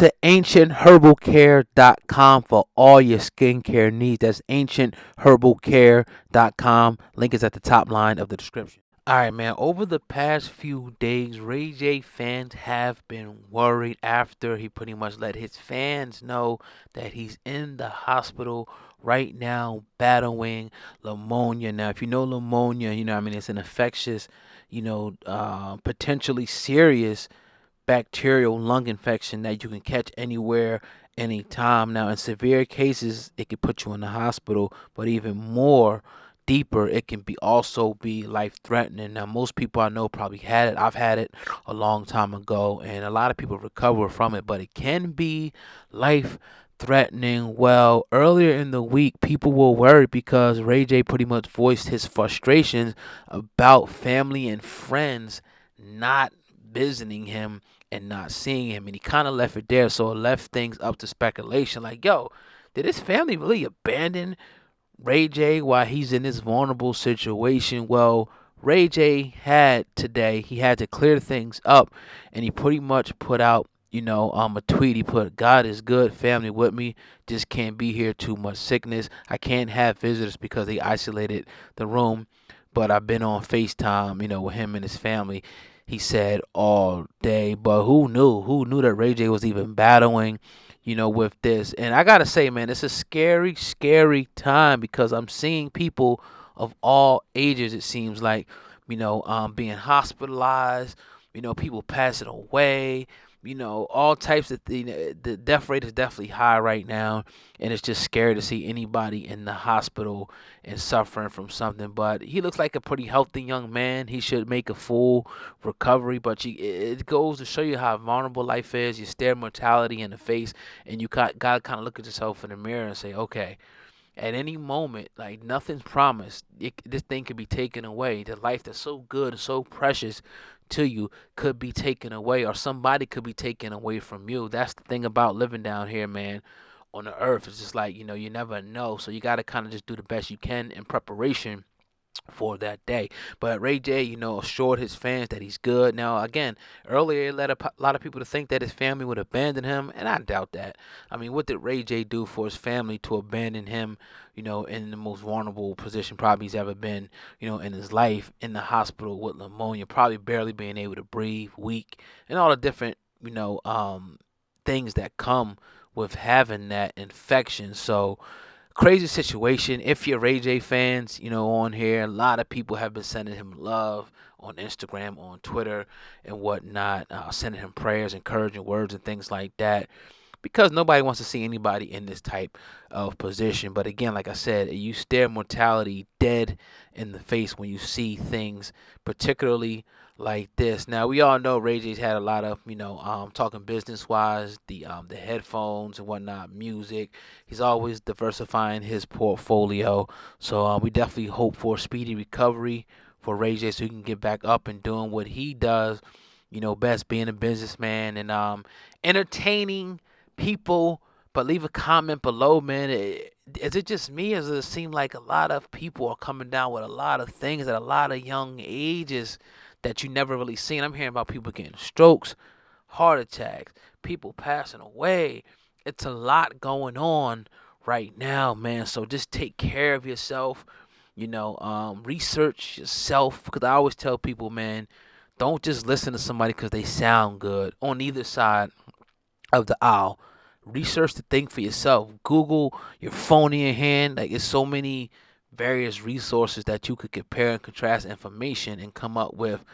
to ancientherbal.care.com for all your skincare needs. That's ancientherbal.care.com. Link is at the top line of the description. All right, man. Over the past few days, Ray J fans have been worried after he pretty much let his fans know that he's in the hospital right now battling pneumonia. Now, if you know pneumonia, I mean, it's an infectious, potentially serious bacterial lung infection that you can catch anywhere, anytime. Now, in severe cases, it can put you in the hospital, but even more deeper, it can be life threatening. Now, most people I know probably had it. I've had it a long time ago, and a lot of people recover from it, but it can be life threatening. Well, earlier in the week, people were worried because Ray J pretty much voiced his frustrations about family and friends not visiting him and not seeing him, and he kind of left it there, so it left things up to speculation. Like, yo, did his family really abandon Ray J while he's in this vulnerable situation? Well, Ray J he had to clear things up, and he pretty much put out, a tweet. He put, "God is good, family with me. Just can't be here. Too much sickness. I can't have visitors because they isolated the room. But I've been on FaceTime, with him and his family." He said all day, but who knew? Who knew that Ray J was even battling, with this? And I gotta say, man, it's a scary, scary time because I'm seeing people of all ages. It seems like, being hospitalized. People passing away. All types of things. The death rate is definitely high right now, and it's just scary to see anybody in the hospital and suffering from something. But he looks like a pretty healthy young man. He should make a full recovery. But it goes to show you how vulnerable life is. You stare mortality in the face, and you got to kind of look at yourself in the mirror and say, okay, at any moment, like nothing's promised. This thing could be taken away. The life that's so good and so precious to you could be taken away, or somebody could be taken away from you. That's the thing about living down here, man, on the earth. It's just like, you never know. So you got to kind of just do the best you can in preparation for that day. But Ray J, assured his fans that he's good. Now, again, earlier it led a lot of people to think that his family would abandon him, and I doubt that. I mean, what did Ray J do for his family to abandon him, in the most vulnerable position probably he's ever been, in his life, in the hospital with pneumonia, probably barely being able to breathe, weak, and all the different, things that come with having that infection. So, crazy situation. If you're Ray J fans, on here, a lot of people have been sending him love on Instagram, on Twitter, and whatnot, sending him prayers, encouraging words, and things like that. Because nobody wants to see anybody in this type of position. But again, like I said, you stare mortality dead in the face when you see things, particularly like this. Now we all know Ray J's had a lot of, talking business wise, the headphones and whatnot, music. He's always diversifying his portfolio. So we definitely hope for a speedy recovery for Ray J so he can get back up and doing what he does, best, being a businessman and entertaining people. But leave a comment below, man. Is it just me, or does it seem like a lot of people are coming down with a lot of things at a lot of young ages that you never really seen? I'm hearing about people getting strokes, heart attacks, people passing away. It's a lot going on right now, man. So just take care of yourself. Research yourself, because I always tell people, man, don't just listen to somebody because they sound good on either side of the aisle. Research the thing for yourself. Google, your phone in your hand. Like, there's so many various resources that you could compare and contrast information and come up with,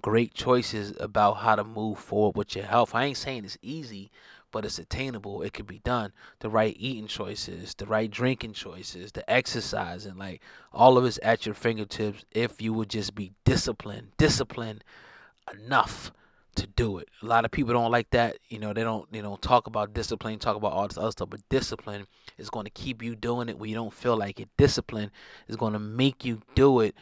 great choices about how to move forward with your health. I ain't saying it's easy, but it's attainable. It can be done. The right eating choices, the right drinking choices, the exercising, like all of it's at your fingertips if you would just be disciplined enough to do it. A lot of people don't like that. They don't talk about discipline, talk about all this other stuff, but discipline is going to keep you doing it when you don't feel like it. Discipline is going to make you do it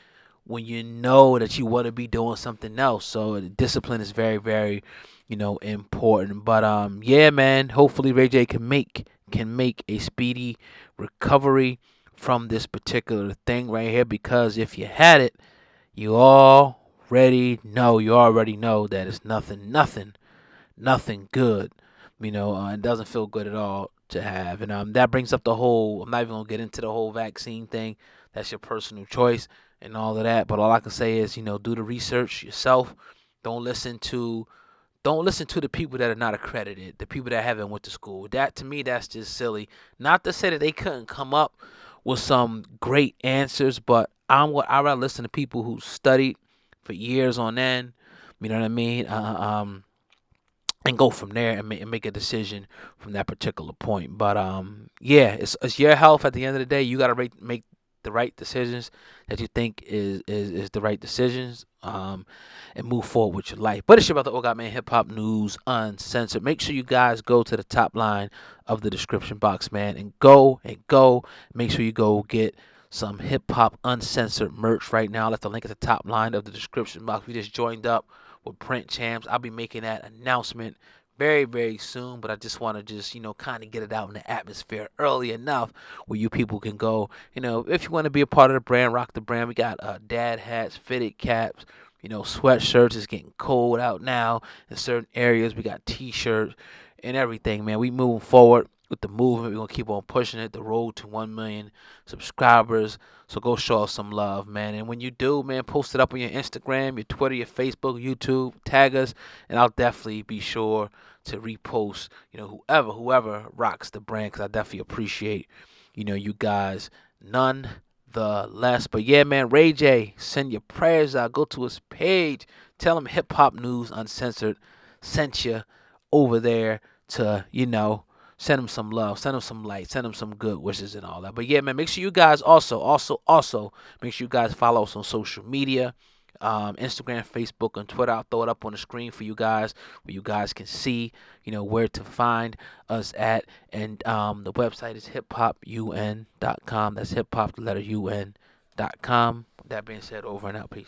when you know that you want to be doing something else. So discipline is very, very, important. But yeah, man, hopefully Ray J can make a speedy recovery from this particular thing right here, because if you had it, you already know that it's nothing good. It doesn't feel good at all to have. And that brings up the whole. I'm not even gonna get into the whole vaccine thing. That's your personal choice and all of that. But all I can say is, do the research yourself. Don't listen to don't listen to the people that are not accredited, the people that haven't went to school. That to me, that's just silly. Not to say that they couldn't come up with some great answers, but I rather listen to people who studied for years on end. You know what I mean? And go from there and make a decision from that particular point. But yeah, it's your health at the end of the day. You gotta make the right decisions that you think is the right decisions. And move forward with your life. But it's your brother Ogot Man, Hip Hop News Uncensored. Make sure you guys go to the top line of the description box, man, and go. Make sure you go get some Hip Hop Uncensored merch right now. That's the link at the top line of the description box. We just joined up with Print Champs. I'll be making that announcement very, very soon, but I just want to kind of get it out in the atmosphere early enough where you people can go, if you want to be a part of the brand, rock the brand. We got dad hats, fitted caps, sweatshirts. It's getting cold out now in certain areas. We got t-shirts and everything, man. We moving forward with the movement. We're going to keep on pushing it, the road to 1 million subscribers. So go show us some love, man. And when you do, man, post it up on your Instagram, your Twitter, your Facebook, YouTube, tag us, and I'll definitely be sure to repost, whoever rocks the brand, because I definitely appreciate, you guys none the less. But yeah, man, Ray J, send your prayers out. Go to his page. Tell him Hip Hop News Uncensored sent you over there to, send him some love, send him some light, send him some good wishes and all that. But yeah, man, make sure you guys also make sure you guys follow us on social media. Instagram, Facebook, and Twitter. I'll throw it up on the screen for you guys where you guys can see, where to find us at. And the website is hiphopun.com. That's hiphop, the letter UN.com. That being said, over and out. Peace.